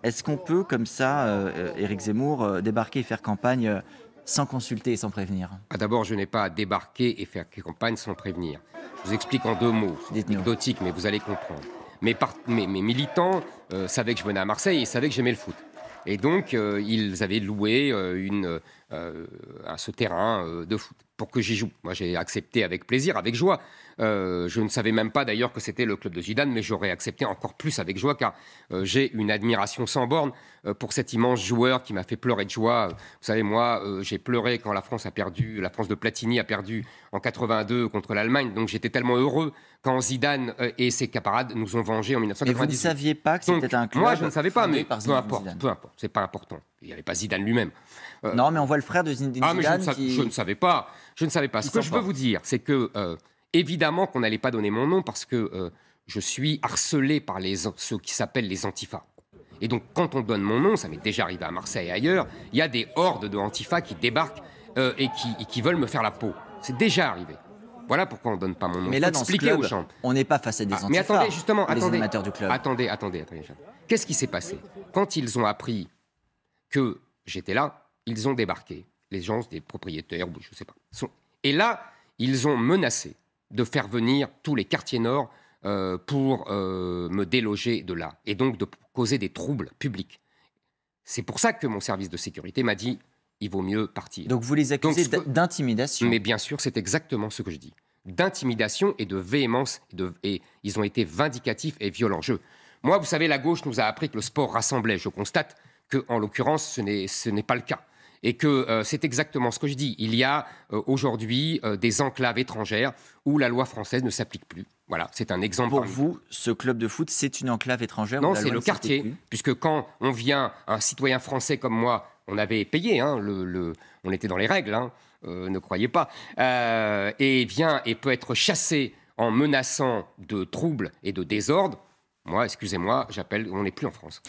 Est-ce qu'on peut, comme ça, Éric Zemmour, débarquer et faire campagne sans consulter et sans prévenir? Ah, d'abord, je n'ai pas à débarquer et faire campagne sans prévenir. Je vous explique en 2 mots, c'est Dites-nous. anecdotique, mais vous allez comprendre. Mes militants savaient que je venais à Marseille et savaient que j'aimais le foot. Et donc, ils avaient loué ce terrain de foot pour que j'y joue. Moi, j'ai accepté avec plaisir, avec joie. Je ne savais même pas d'ailleurs que c'était le club de Zidane, mais j'aurais accepté encore plus avec joie, car j'ai une admiration sans borne pour cet immense joueur qui m'a fait pleurer de joie. Vous savez, moi, j'ai pleuré quand la France de Platini a perdu en 82 contre l'Allemagne. Donc j'étais tellement heureux quand Zidane et ses camarades nous ont vengés en Mais vous ne 1998. saviez pas que Donc, c'était un club moi, je ne savais pas, fondé mais par peu Zinedine importe, Zidane? peu importe, c'est pas important. Il n'y avait pas Zidane lui-même. Non, mais on voit le frère de Zinedine Ah, mais Zidane je ne savais pas. Je ne savais pas. qui Ce que je veux s'emporte. vous dire, c'est que, évidemment, qu'on n'allait pas donner mon nom parce que je suis harcelé par ceux qui s'appellent les Antifa. Et donc, quand on donne mon nom, ça m'est déjà arrivé à Marseille et ailleurs, il y a des hordes de Antifa qui débarquent et qui veulent me faire la peau. C'est déjà arrivé. Voilà pourquoi on ne donne pas mon nom. Mais Il faut là, dans ce expliquer aux club, gens. on n'est pas face à des Ah, mais antifas, attendez, justement, les attendez. animateurs du club. Attendez. Qu'est-ce qui s'est passé? Quand ils ont appris que j'étais là, ils ont débarqué. Les gens, des propriétaires, je ne sais pas. Et là, ils ont menacé de faire venir tous les quartiers nord pour me déloger de là. Et donc de causer des troubles publics. C'est pour ça que mon service de sécurité m'a dit, il vaut mieux partir. Donc vous les accusez Donc, d'intimidation. Mais bien sûr, c'est exactement ce que je dis. D'intimidation et de véhémence. Et ils ont été vindicatifs et violents. Moi, vous savez, la gauche nous a appris que le sport rassemblait. Je constate qu'en l'occurrence, ce n'est pas le cas. Et que c'est exactement ce que je dis. Il y a aujourd'hui des enclaves étrangères où la loi française ne s'applique plus. Voilà, c'est un exemple. Pour vous, ce club de foot, c'est une enclave étrangère? Non, où la c'est loi le ne s'applique quartier. plus? Puisque quand on vient, un citoyen français comme moi, on avait payé, hein, on était dans les règles, hein, ne croyez pas, et vient et peut être chassé en menaçant de troubles et de désordre. Moi, excusez-moi, on n'est plus en France.